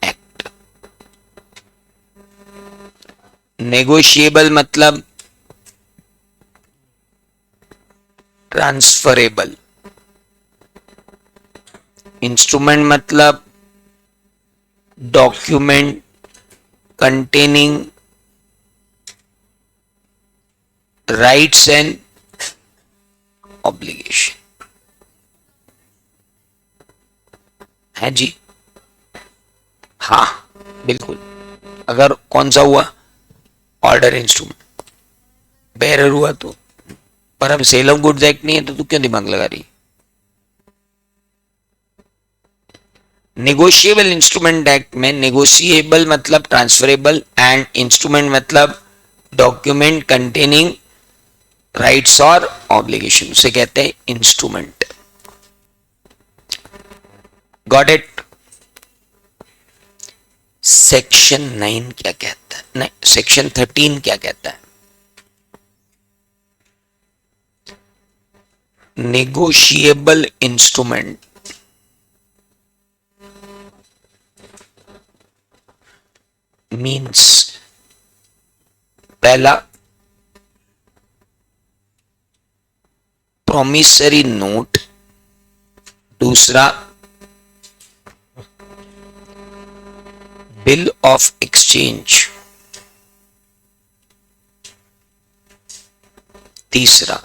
एक्ट। नेगोशिएबल मतलब ट्रांसफरेबल, इंस्ट्रूमेंट मतलब document containing rights and obligation। है जी? हाँ बिल्कुल। अगर कौन सा हुआ? Order instrument. बेरर हुआ तो, पर अब सेल ऑफ गुड्स एक्ट नहीं है तो तू क्यों दिमाग लगा रही? नेगोशिएबल इंस्ट्रूमेंट एक्ट में नेगोशिएबल मतलब ट्रांसफरेबल एंड इंस्ट्रूमेंट मतलब डॉक्यूमेंट कंटेनिंग राइट्स और ऑब्लिगेशन, उसे कहते हैं इंस्ट्रूमेंट। Got it? सेक्शन 9 क्या कहता है? नहीं, सेक्शन 13 क्या कहता है? नेगोशिएबल इंस्ट्रूमेंट मीन्स पहला प्रॉमिसरी नोट, दूसरा बिल ऑफ एक्सचेंज, तीसरा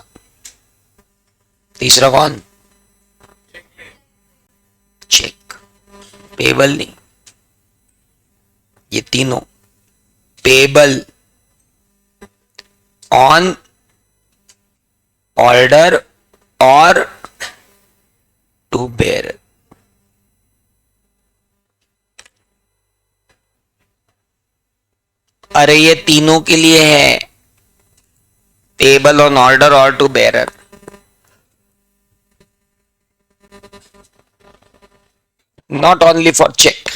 कौन? चेक। पेबल नहीं, ये तीनों पेबल ऑन ऑर्डर और टू बेयर। अरे ये तीनों के लिए है, पेबल ऑन ऑर्डर और to bearer. Not only for cheque.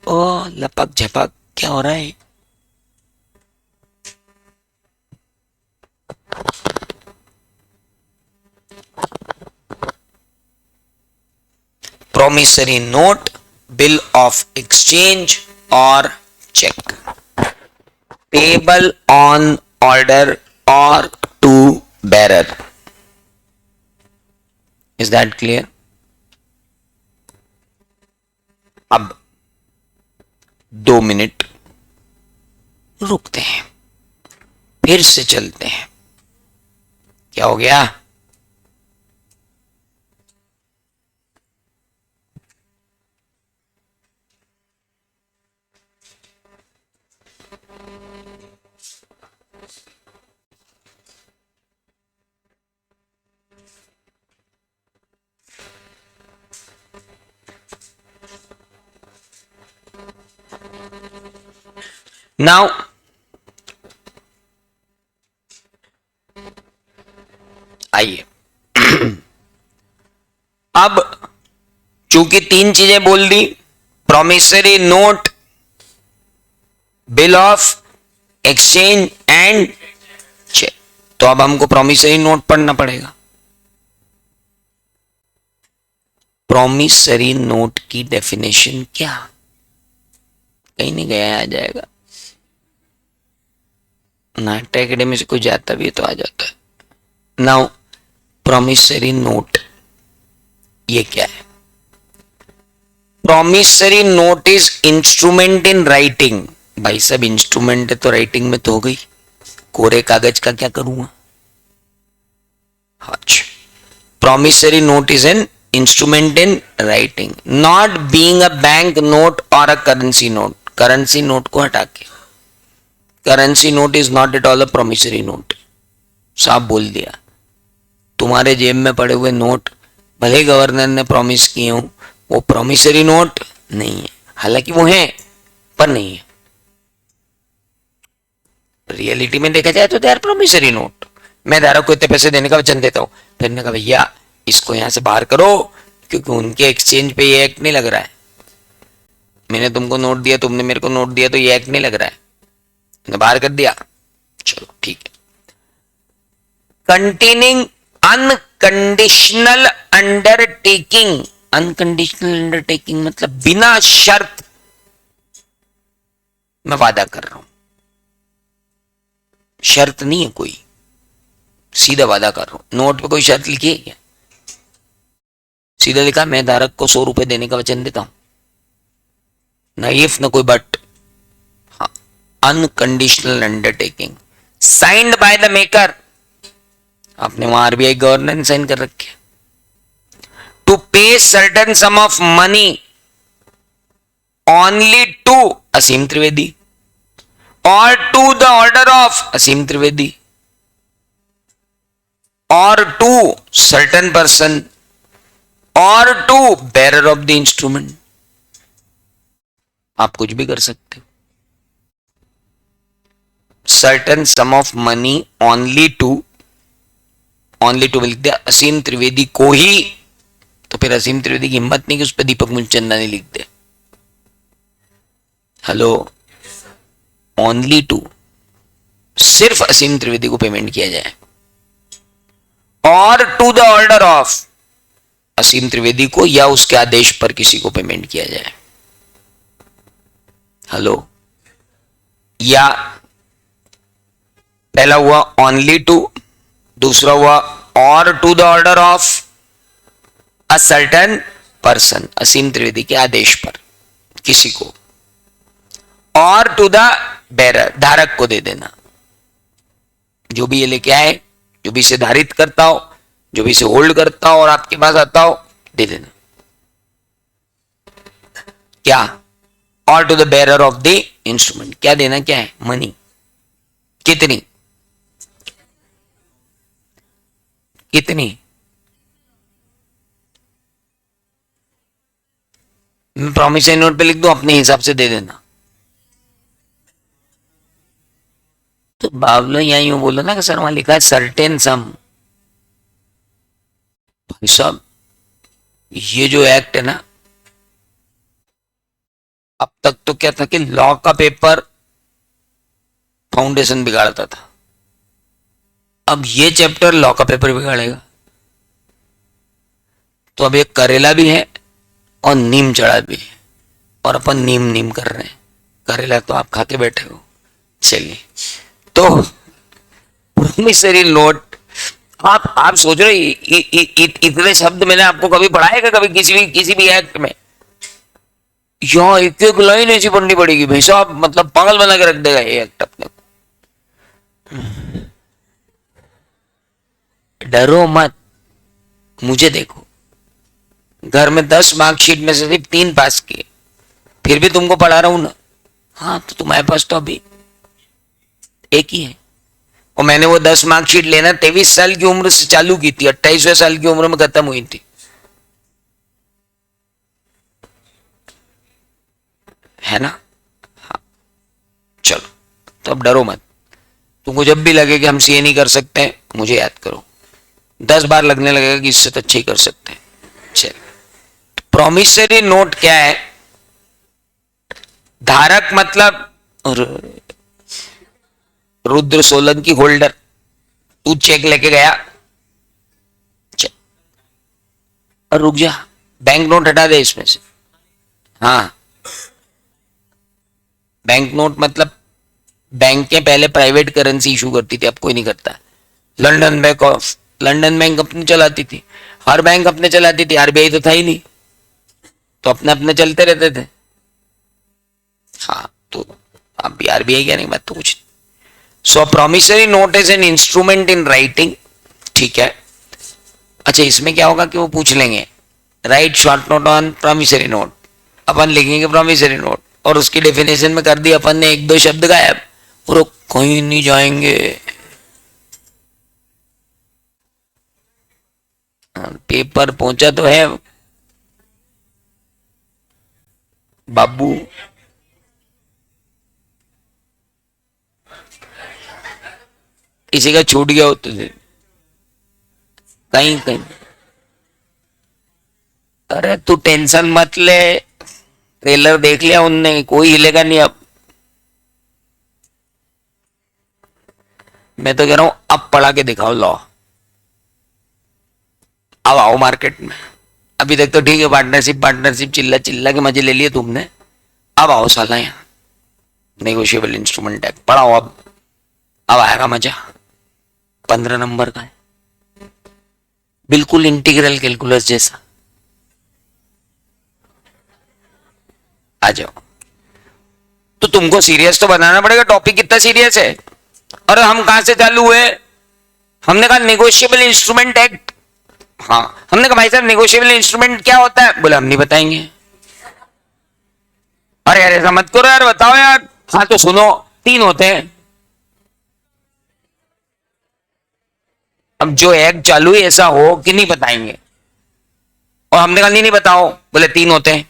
ओ लपक झपक क्या हो रहा है? promissory note, bill of exchange or check, payable on order or to bearer. Is that clear? अब 2 मिनट रुकते हैं, फिर से चलते हैं। क्या हो गया? नाउ आइए अब चूंकि 3 चीजें बोल दी, promissory note, bill of exchange and cheque, तो अब हमको प्रॉमिसरी नोट पढ़ना पड़ेगा। प्रॉमिसरी नोट की डेफिनेशन क्या? कहीं नहीं गया, आ जाएगा। नाट्य एकेडमी से कोई जाता भी है तो आ जाता है। नाउ प्रॉमिसरी नोट ये क्या है? Promissory note is instrument in writing. भाई सब इंस्ट्रूमेंट है तो राइटिंग में तो हो गई, कोरे कागज का क्या करूंगा? अच्छा, promissory note is an instrument in writing, not being a bank note और a currency note. Currency note को हटा के, currency note is not at all a promissory note. साफ बोल दिया। तुम्हारे जेब में पड़े हुए नोट भले गवर्नर ने प्रॉमिस किए हो, वो प्रॉमिसरी नोट नहीं है। हालांकि वो है पर नहीं है। रियलिटी में देखा जाए तो दे आर प्रॉमिसरी नोट। मैं धारक को इतने पैसे देने का वचन देता हूं, फिर ने कहा भैया इसको यहां से बाहर करो क्योंकि उनके एक्सचेंज पे ये एक्ट नहीं लग रहा है। मैंने तुमको नोट दिया, तुमने मेरे को नोट दिया, तो ये एक्ट नहीं लग रहा है, मैंने बाहर कर दिया। चलो ठीक है। Containing unconditional undertaking. Unconditional undertaking मतलब बिना शर्त मैं वादा कर रहा हूं। शर्त नहीं है कोई, सीधा वादा कर रहा हूं। नोट पे कोई शर्त लिखी है क्या? सीधा लिखा मैं धारक को 100 रुपए देने का वचन देता हूं, ना इफ ना कोई बट। हाँ, unconditional undertaking signed by the maker. आपने वहां आरबीआई गवर्नर ने साइन कर रखे। To pay certain sum of money only to Aseem Trivedi और to the order of Aseem Trivedi और टू सर्टेन पर्सन और to bearer of the instrument. आप कुछ भी कर सकते हो। Certain sum of money only to लिख दिया असीम त्रिवेदी को ही, तो फिर असीम त्रिवेदी की हिम्मत नहीं कि उस पर दीपक मुंचंदानी लिख दे। हेलो, ओनली टू, सिर्फ असीम त्रिवेदी को पेमेंट किया जाए, और to the order of Aseem Trivedi को या उसके आदेश पर किसी को पेमेंट किया जाए। हेलो, या पहला हुआ ओनली टू, दूसरा हुआ और to the order of a certain person, Aseem Trivedi के आदेश पर किसी को, और टू द बेरर, धारक को दे देना। जो भी ये लेके आए, जो भी इसे धारित करता हो, जो भी इसे होल्ड करता हो और आपके पास आता हो, दे देना। क्या? और to the bearer of the instrument, क्या देना? क्या है? मनी। कितनी? कितनी? मैं प्रॉमिसरी नोट पे लिख दूं, अपने हिसाब से दे देना। तो बाबलो यहां यूं बोलो ना कि सर वहां लिखा है सर्टेन सम। भाई साहब, ये जो एक्ट है ना, अब तक तो क्या था कि लॉ का पेपर फाउंडेशन बिगाड़ता था, अब ये चैप्टर लॉ का पेपर बिगाड़ेगा। तो अब एक करेला भी है और नीम चढ़ा भी है, और अपन नीम नीम कर रहे हैं, करेला तो आप खा के बैठे हो। चलिए, तो प्रोमिसरी नोट, आप सोच रहे इतने शब्द मैंने आपको कभी पढ़ाएगा? कभी किसी भी एक्ट में? यहाँ एक एक लाइन ऐसी पढ़नी पड़ेगी भाई साहब, मतलब पागल बना के रख देगा ये एक्ट अपने को। डरो मत, मुझे देखो, घर में 10 मार्कशीट में से सिर्फ 3 पास किए, फिर भी तुमको पढ़ा रहा हूं ना। हाँ, तो तुम्हारे पास तो अभी एक ही है, और मैंने वो 10 मार्कशीट लेना 23 साल की उम्र से चालू की थी, 28वें साल की उम्र में खत्म हुई थी, है ना? हाँ, चलो, तो अब डरो मत। तुमको जब भी लगे कि हम सीए नहीं कर सकते, मुझे याद करो, 10 बार लगने लगेगा कि इससे तो अच्छे ही कर सकते हैं। चल, प्रॉमिसरी नोट क्या है? धारक मतलब रुद्र सोलंकी होल्डर, तू चेक लेके गया, और रुक जा, बैंक नोट हटा दे इसमें से। हाँ, बैंक नोट मतलब बैंकें पहले प्राइवेट करेंसी इशू करती थी, अब कोई नहीं करता। लंदन बैंक अपनी चलाती थी, हर बैंक अपने चलाती थी, आरबीआई तो था ही नहीं, तो अपने अपने चलते रहते थे। हाँ, तो अब भी आरबीआई क्या नहीं बात तो कुछ। So promissory note is an instrument in writing, ठीक है। अच्छा, इसमें क्या होगा कि वो पूछ लेंगे write short note on promissory note, अपन लिखेंगे प्रॉमिसरी नोट, और उसकी डेफिनेशन में कर दी अपन ने 1-2 शब्द गायब, और वो कहीं नहीं जाएंगे। पेपर पहुंचा तो है बाबू, किसी का छूट गया हो तो कहीं कहीं। अरे तू टेंशन मत ले, ट्रेलर देख लिया उनने, कोई हिलेगा नहीं अब। मैं तो कह रहा हूं अब पढ़ा के दिखाओ लॉ, अब आओ मार्केट में। अभी तक तो ठीक है, पार्टनरशिप चिल्ला चिल्ला के मजे ले लिए तुमने, अब आओ साला यहाँ नेगोशिएबल इंस्ट्रूमेंट एक्ट पढ़ाओ। अब आएगा मजा, 15 नंबर का है, बिल्कुल इंटीग्रल कैलकुलस जैसा। आ जाओ। तो तुमको सीरियस तो बनाना पड़ेगा, टॉपिक कितना सीरियस है। और हम कहां से चालू हुए? हमने कहा नेगोशिएबल इंस्ट्रूमेंट एक्ट। हाँ, हमने कहा भाई साहब नेगोशिएबल इंस्ट्रूमेंट क्या होता है? बोले हम नहीं बताएंगे। अरे यार ऐसा मत करो यार, बताओ यार। हाँ तो सुनो, 3 होते हैं। अब जो एक्ट चालू है ऐसा हो कि नहीं बताएंगे, और हमने कहा नहीं नहीं बताओ, बोले 3 होते हैं।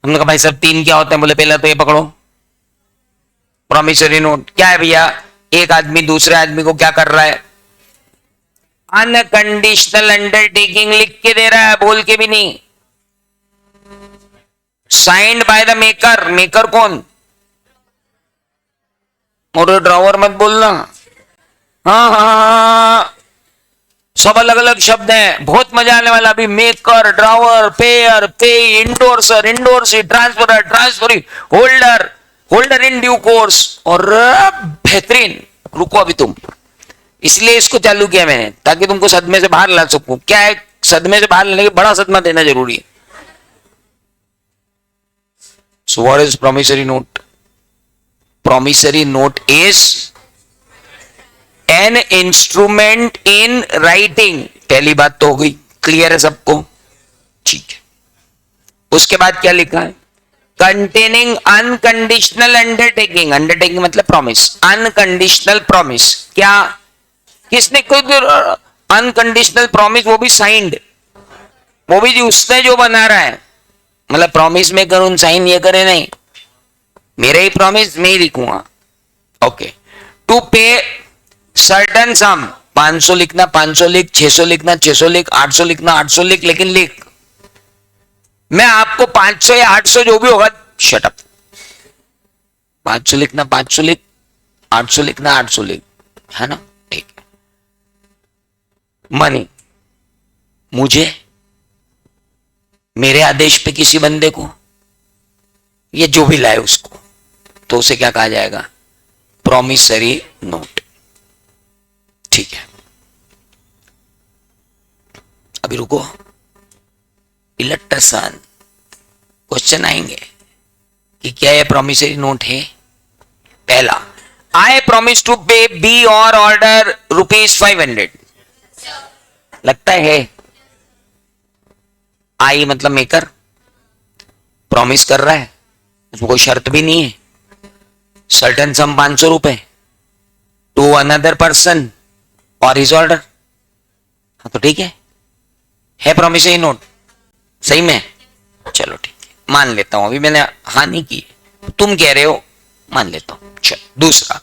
हमने कहा भाई साहब 3 क्या होते हैं? बोले पहला तो ये पकड़ो, प्रॉमिसरी नोट। क्या है भैया? एक आदमी दूसरे आदमी को क्या कर रहा है? अनकंडीशनल अंडरटेकिंग लिख के दे रहा है, बोल के भी नहीं। Signed by the maker. Maker कौन? मोटे ड्रावर मत बोलना। हाँ हाँ हाँ, सब अलग अलग शब्द हैं, बहुत मजा आने वाला। अभी maker, drawer, payer, pay, endorser, endorsee, transferor, transferee, holder, holder in due course. और बेहतरीन। रुको अभी तुम, इसलिए इसको चालू किया मैंने ताकि तुमको सदमे से बाहर ला सकूं। क्या है, सदमे से बाहर लाने के बड़ा सदमा देना जरूरी है। So what is promissory note? Promissory note is an instrument in writing. पहली बात तो हो गई, क्लियर है सबको? ठीक है। उसके बाद क्या लिखा है? Containing unconditional undertaking. अंडरटेकिंग मतलब प्रॉमिस, अनकंडीशनल प्रॉमिस। क्या? किसने कोई अनकंडीशनल प्रॉमिस, वो भी साइंड, वो भी उसने जो बना रहा है। मतलब प्रॉमिस में करूं साइन ये करे नहीं, मेरे ही प्रॉमिस मैं ही लिखूंगा। ओके। टू पे सर्टन सम, 500 लिखना 500 लिख, 600 लिखना 600 लिख, 800 लिखना 800 लिख, लेकिन लिख। मैं आपको 500 या 800 जो भी होगा, शट अप। 500 लिखना 500 लिख, 800 लिखना 800 लिख, है ना? ठीक है। मनी, मुझे, मेरे आदेश पे किसी बंदे को, ये जो भी लाए उसको, तो उसे क्या कहा जाएगा? Promissory note. ठीक है। अभी रुको, इलेक्ट्रसन क्वेश्चन आएंगे कि क्या ये प्रॉमिसरी नोट है। पहला, आई प्रॉमिस टू पे बी और ऑर्डर ₹500। लगता है आई मतलब मेकर प्रॉमिस कर रहा है, उसमें कोई शर्त भी नहीं है। Certain sum ₹500 to another person और हिज ऑर्डर। हाँ तो ठीक है प्रॉमिसरी नोट, सही में? चलो ठीक है, मान लेता हूं। अभी मैंने हाँ नहीं की, तुम कह रहे हो, मान लेता हूं। चलो दूसरा,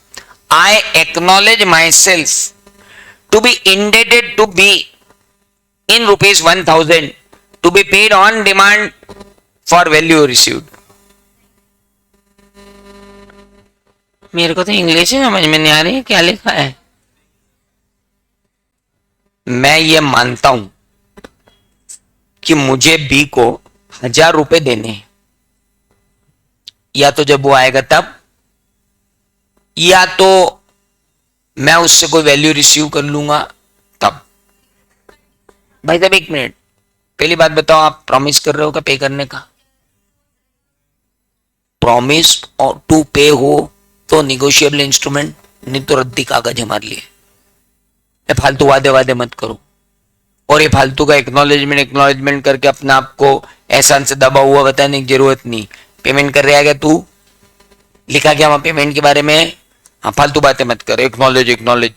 I acknowledge myself to be indebted to be in ₹1000 to be paid on demand for value received। मेरे को तो इंग्लिश ही समझ में नहीं आ रही, क्या लिखा है? मैं ये मानता हूं कि मुझे बी को ₹1000 देने हैं, या तो जब वो आएगा तब, या तो मैं उससे कोई वैल्यू रिसीव कर लूंगा तब। भाई साहब 1 मिनट, पहली बात बताओ, आप प्रॉमिस कर रहे हो क्या पे करने का? प्रॉमिस और टू पे हो तो निगोशिएबल इंस्ट्रूमेंट, नहीं तो रद्दी कागज हमारे लिए। ये फालतू वादे वादे मत करो, और ये फालतू का एक्नॉलेजमेंट करके अपना आपको एहसान से दबा हुआ बताने की जरूरत नहीं। पेमेंट कर रहा है तू, लिखा क्या वहां पेमेंट के बारे में? हाँ, फालतू बातें मत कर। एक्नॉलेज,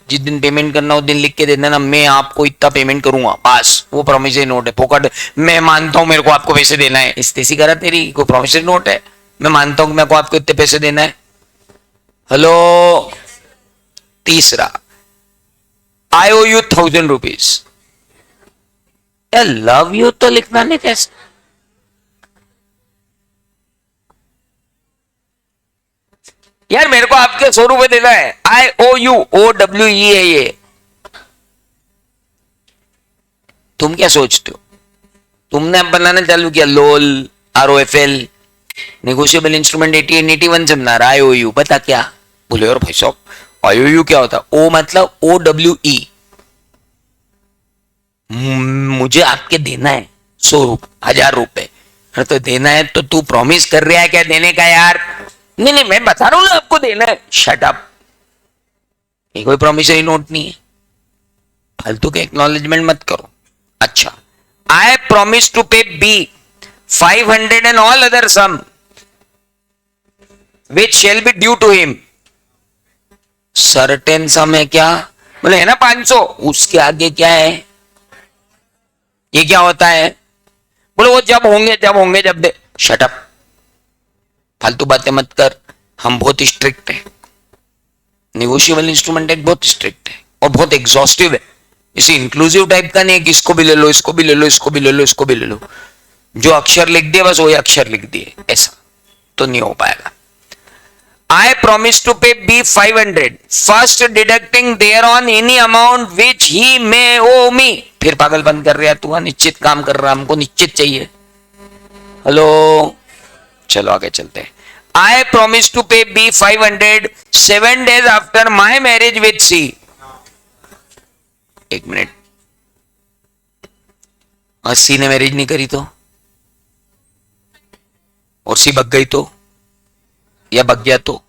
जिस दिन पेमेंट करना उस दिन लिख के देना ना, मैं आपको इतना पेमेंट करूंगा, बस। वो प्रॉमिसरी नोट है, फोकट। मैं मानता हूं मेरे को आपको पैसे देना है, इस तेजी करा तेरी कोई प्रॉमिसरी नोट है? मैं मानता हूं कि मेरे को आपको इतने पैसे देना है। हेलो। तीसरा, आई ओ यू ₹1000। लव यू तो लिखना नहीं कैसे? यार मेरे को आपके ₹100 देना है, IOU, OWE है ये। तुम क्या सोचते हो? तुमने अब बनाना चालू किया लोल, ROFL, नेगोशिएबल इंस्ट्रूमेंट 81 से बना रहा। IOU बता क्या? बोले और भाई साहब IOU क्या होता? O मतलब OWE, मुझे आपके देना है ₹100, तो देना है तो तू प्रॉमिस कर रहा है क्या देने का? यार नहीं नहीं, मैं बता रहा हूं ना आपको देना है। शट अप, ये कोई प्रॉमिसरी नोट नहीं है, फालतू के एक्नॉलेजमेंट मत करो। अच्छा, I promise to pay B 500 and all other sum which shall be due to him. Certain sum है क्या? बोले है ना 500, उसके आगे क्या है? ये क्या होता है? बोले वो जब दे। शट अप, फालतू बातें मत कर, हम बहुत स्ट्रिक्ट है। निगोशिएबल इंस्ट्रूमेंट एक बहुत स्ट्रिक्ट है और बहुत एग्जॉस्टिव है। इसे इंक्लूसिव टाइप का नहीं है कि इसको भी ले लो, इसको भी ले लो, इसको भी ले लो, इसको भी ले लो। जो अक्षर लिख दिए बस वही अक्षर लिख दिए, ऐसा तो नहीं हो पाएगा। I promise to pay B 500 first deducting thereon any amount which he may owe me। फिर पागलपन कर रहा है तू, निश्चित काम कर रहा, हमको निश्चित चाहिए। हेलो, चलो आगे चलते हैं। I promise to pay B 500 7 days after my marriage with C। एक मिनट, और सी ने मैरिज नहीं करी और सी भग गई या भग गया तो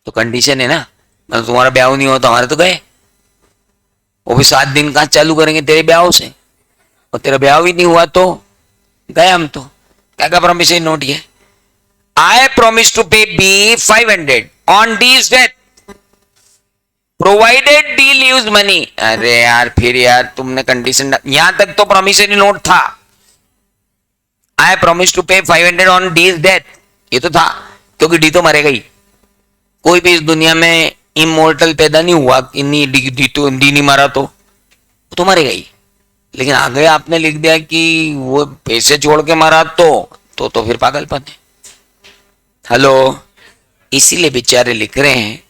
कंडीशन है ना, मतलब तुम्हारा ब्याह नहीं हुआ तो हमारे तो गए। वो भी 7 दिन कहां चालू करेंगे तेरे ब्याह से, और तेरा ब्याह भी नहीं हुआ तो गए हम तो। क्या क्या प्रॉमिसरी नोट ये, I promise to pay B 500 on D's death provided D leaves money. अरे यार फिर यार तुमने कंडीशन, यहां तक तो प्रॉमिसरी नोट था। आई प्रॉमिस टू पे 500 ऑन डीज डेथ, ये तो था क्योंकि डी तो मरेगा ही। कोई भी इस दुनिया में इमोर्टल पैदा नहीं हुआ, डी नहीं मारा तो मरेगा ही। लेकिन आगे आपने लिख दिया कि वो पैसे छोड़ के मारा तो फिर पागलपन है। हेलो, इसीलिए बेचारे लिख रहे हैं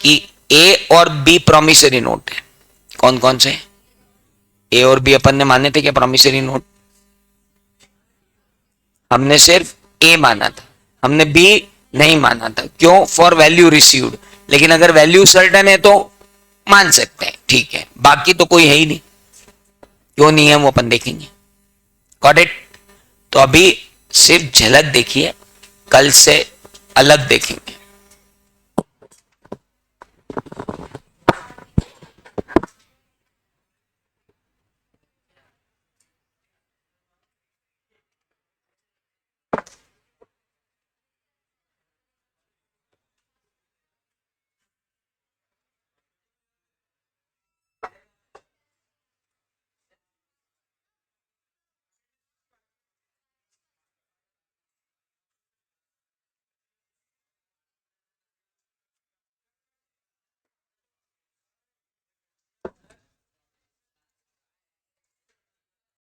कि ए और बी प्रॉमिसरी नोट है। कौन कौन से ए और बी अपन ने माने थे क्या प्रॉमिसरी नोट? हमने सिर्फ ए माना था, हमने बी नहीं माना था। क्यों? For value received. लेकिन अगर वैल्यू सर्टन है तो मान सकते हैं, ठीक है। बाकी तो कोई है ही नहीं, क्यों नहीं है वो अपन देखेंगे। Got it? तो अभी सिर्फ झलक देखिए, कल से अलग देखेंगे।